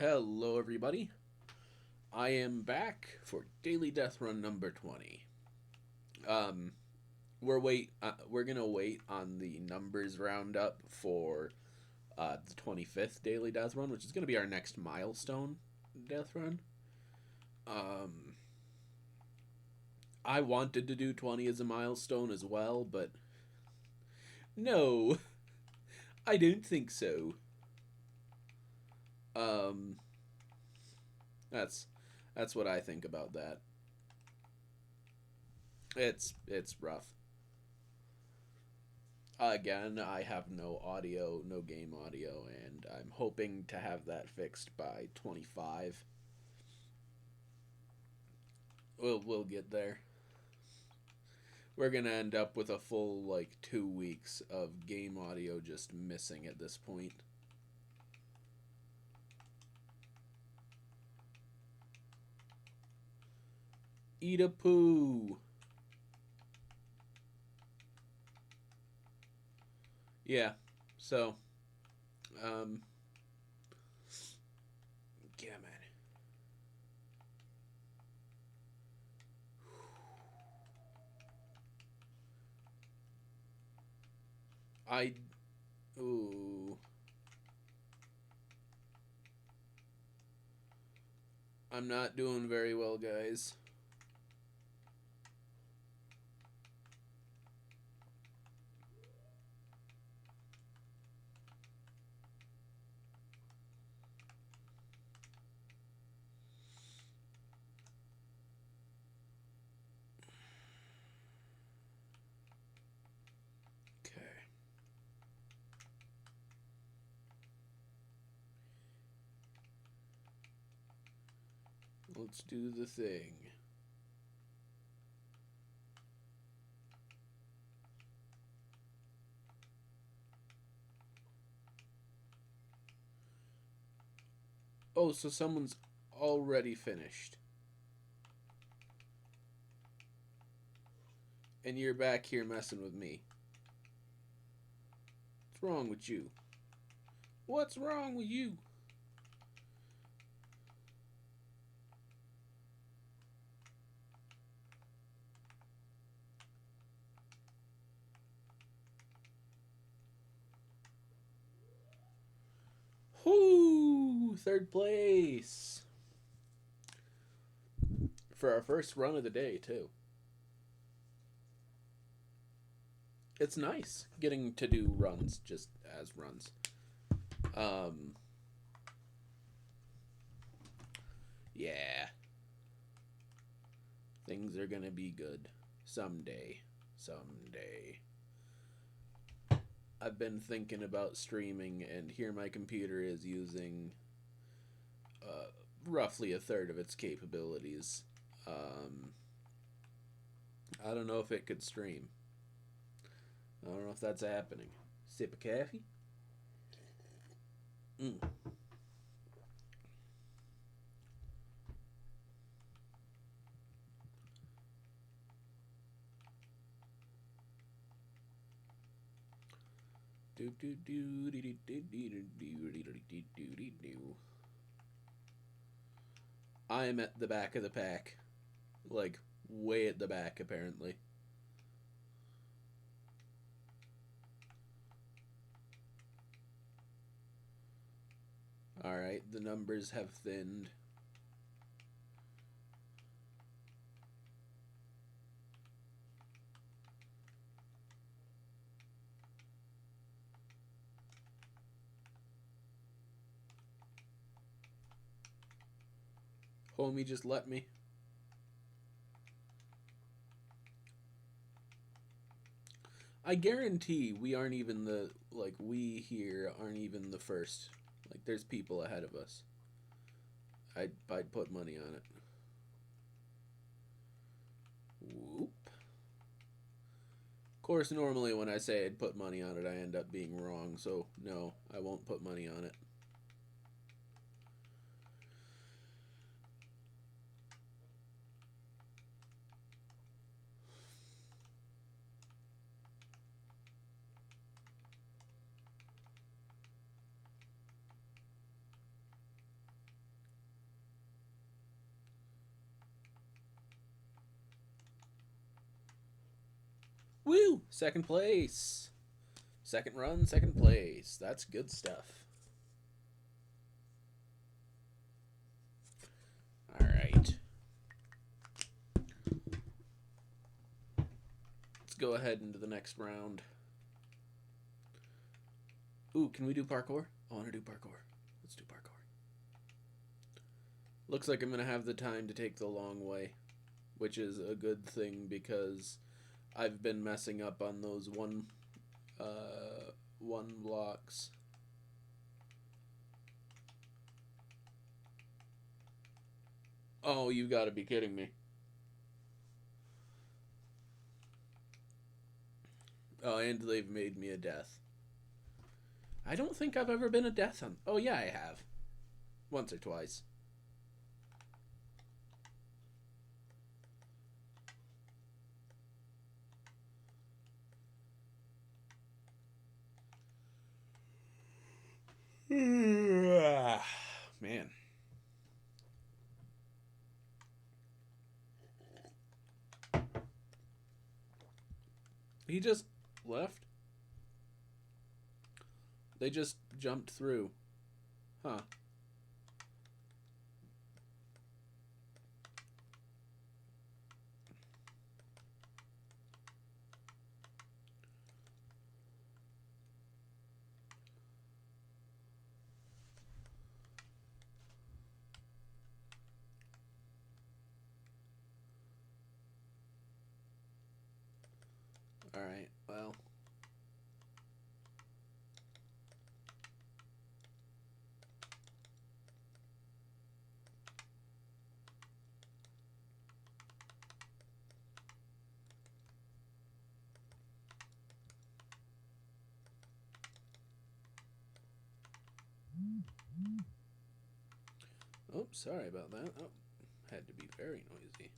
Hello, everybody. I am back for Daily Deathrun number 20. Um, we're gonna wait on the numbers roundup for the 25th Daily Deathrun, which is gonna be our next milestone Deathrun. Um, I wanted to do 20 as a milestone as well, but no, I don't think so. Um, that's that's what I think about that. It's rough. Again, I have no audio, no game audio, and I'm hoping to have that fixed by 25. We'll get there. We're gonna end up with a full like 2 weeks of game audio just missing at this point. Eat a poo. Yeah. So, um, yeah, man. I, ooh, I'm not doing very well, guys. Okay. Let's do the thing. Oh, so someone's already finished. And you're back here messing with me. What's wrong with you? What's wrong with you? Whoo! Third place. For our first run of the day, too. It's nice getting to do runs just as runs. Um, yeah. Things are gonna be good. Someday. Someday. I've been thinking about streaming, and here my computer is using roughly a third of its capabilities. Um, I don't know if it could stream. I don't know if that's happening. Sip of coffee? Mm. I am at the back of the pack. Like, way at the back, apparently. Alright, the numbers have thinned. Homie, just let me. I guarantee we aren't even the, like, we here aren't even the first. Like, there's people ahead of us. I'd put money on it. Whoop. Of course, normally when I say I'd put money on it, I end up being wrong, so no, I won't put money on it. Woo! Second place. Second run, second place. That's good stuff. All right. Let's go ahead into the next round. Ooh, can we do parkour? I want to do parkour. Let's do parkour. Looks like I'm going to have the time to take the long way, which is a good thing because I've been messing up on those one blocks. Oh, you gotta be kidding me. Oh, and they've made me a death. I don't think I've ever been a death on... Oh, yeah, I have. Once or twice. Man. He just left. They just jumped through. Huh. Alright, well... Oh, sorry about that. Oh, had to be very noisy.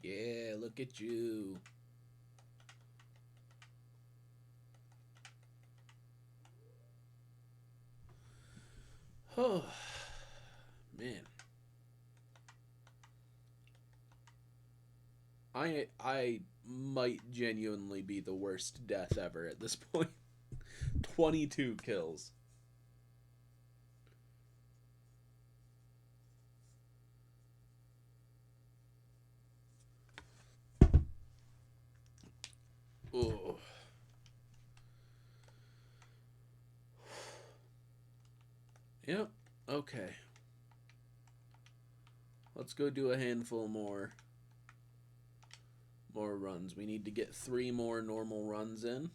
Yeah, look at you. Oh, man. I might genuinely be the worst death ever at this point. 22 kills. Oh. Yep. Okay. Let's go do a handful more runs. We need to get 3 more normal runs in.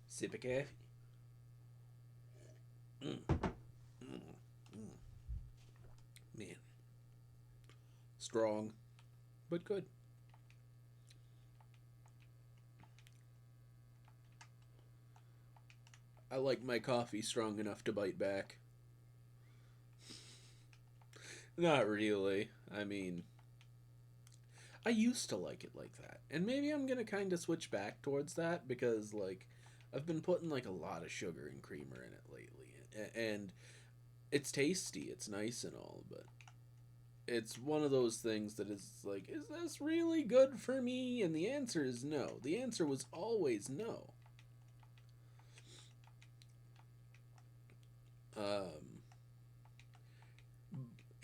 Sip a coffee. Man. Strong, but good. I like my coffee strong enough to bite back. Not really. I mean, I used to like it like that. And maybe I'm going to kind of switch back towards that because, like, I've been putting, like, a lot of sugar and creamer in it lately. And it's tasty. It's nice and all, but it's one of those things that is like, is this really good for me? And the answer is no. The answer was always no.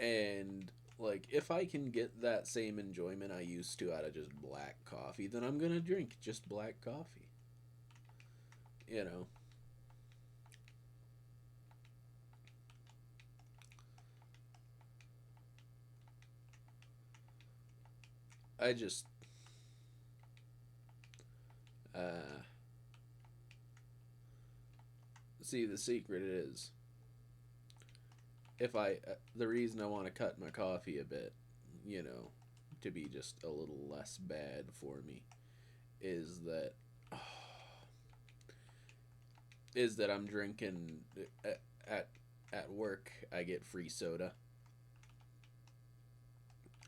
And like, if I can get that same enjoyment I used to out of just black coffee, then I'm gonna drink just black coffee. You know, I just uh, see the secret is if the reason I want to cut my coffee a bit, you know, to be just a little less bad for me, is that I'm drinking at at work. I get free soda,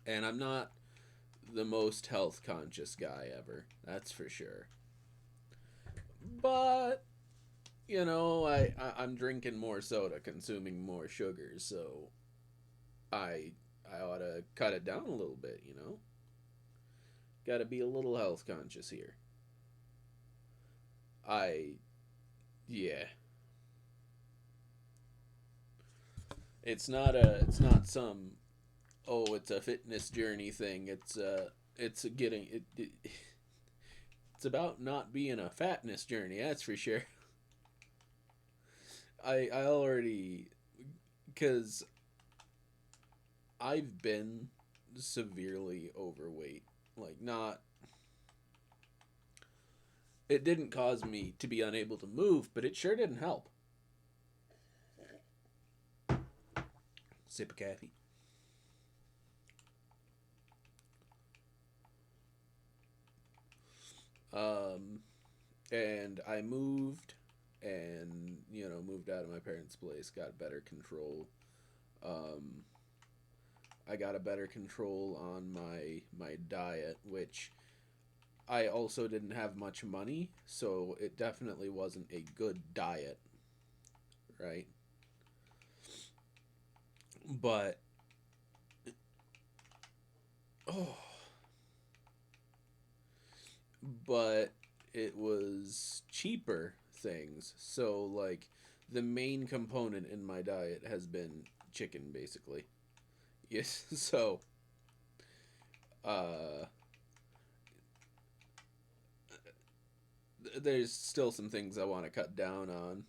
and I'm not the most health conscious guy ever. That's for sure. But you know, I'm drinking more soda, consuming more sugar, so I I ought to cut it down a little bit. You know, got to be a little health conscious here. I yeah, it's not some, oh, it's a fitness journey thing. It's getting it's about not being a fatness journey. That's for sure. I already, because I've been severely overweight. Like, not, it didn't cause me to be unable to move, but it sure didn't help. Sip of coffee. Um, and I moved, and moved out of my parents' place, got better control. Um, I got a better control on my diet, which I also didn't have much money, so it definitely wasn't a good diet, right? But oh, but it was cheaper things. So like the main component in my diet has been chicken basically. Yes, so uh there's still some things I want to cut down on.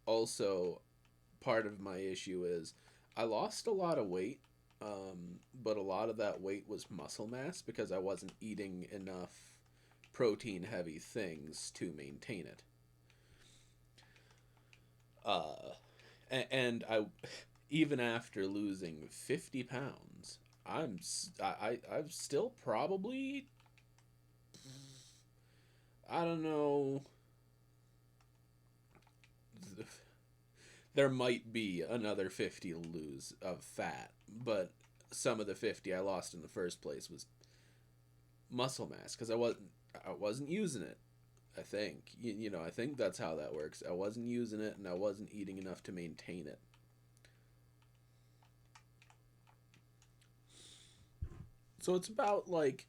Also, part of my issue is I lost a lot of weight, but a lot of that weight was muscle mass because I wasn't eating enough protein heavy things to maintain it. Uh, and I, even after losing 50 pounds, I've still probably, I don't know, there might be another 50 to lose of fat, but some of the 50 I lost in the first place was muscle mass because I wasn't using it. I think I think that's how that works. I wasn't using it and I wasn't eating enough to maintain it. So it's about like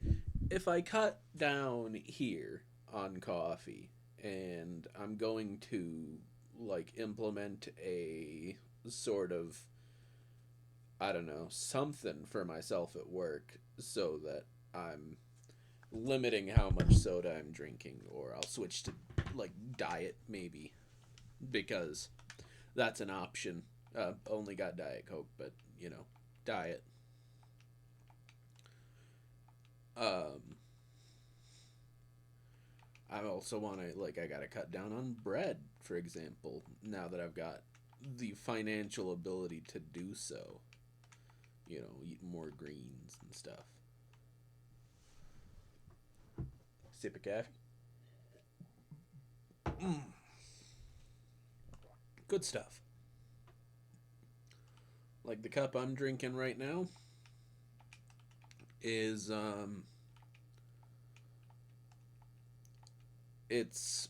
if I cut down here on coffee and I'm going to like implement a sort of, I don't know, something for myself at work so that I'm limiting how much soda I'm drinking, or I'll switch to like diet maybe because that's an option. Only got Diet Coke, but diet. Um, I also want to like I gotta cut down on bread, for example. Now that I've got the financial ability to do so, eat more greens and stuff. Sip of coffee. Mm, good stuff. Like the cup I'm drinking right now is it's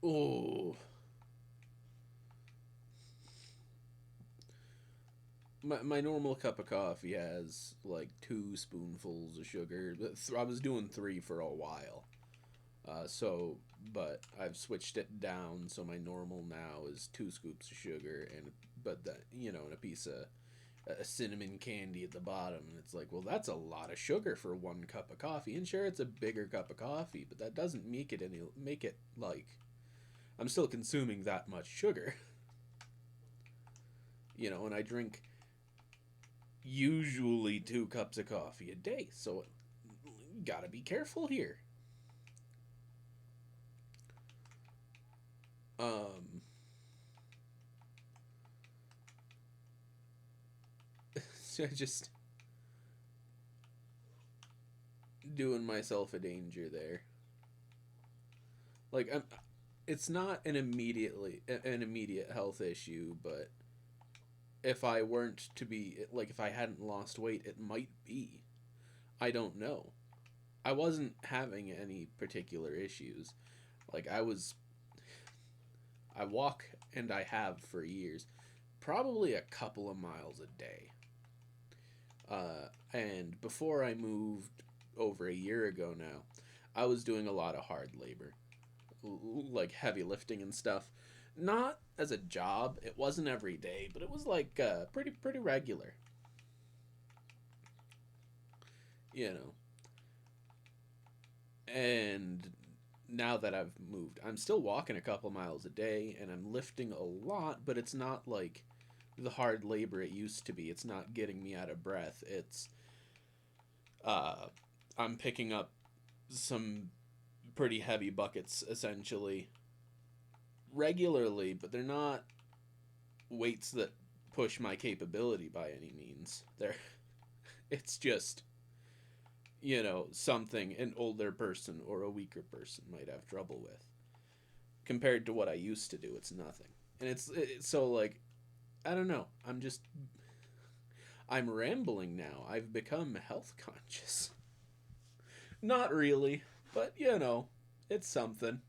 oh my normal cup of coffee has like 2 spoonfuls of sugar. I was doing 3 for a while. But I've switched it down, so my normal now is 2 scoops of sugar and but that, and a piece of a cinnamon candy at the bottom, and it's like, well, that's a lot of sugar for one cup of coffee. And sure, it's a bigger cup of coffee, but that doesn't make it like I'm still consuming that much sugar. And I drink usually 2 cups of coffee a day, so you gotta be careful here. Um, so just doing myself a danger there. Like, it's not an immediate health issue, but if I weren't to be like if I hadn't lost weight, it might be. I don't know. I wasn't having any particular issues. Like I walk and I have for years, probably a couple of miles a day. And before I moved over a year ago now, I was doing a lot of hard labor, like heavy lifting and stuff. Not as a job. It wasn't every day, but it was like pretty regular. You know. And now that I've moved, I'm still walking a couple miles a day, and I'm lifting a lot, but it's not like the hard labor it used to be. It's not getting me out of breath. It's uh, I'm picking up some pretty heavy buckets essentially regularly, but they're not weights that push my capability by any means. They're it's just, something an older person or a weaker person might have trouble with. Compared to what I used to do, it's nothing. And it's so like I don't know. I'm rambling now. I've become health conscious. Not really, but it's something.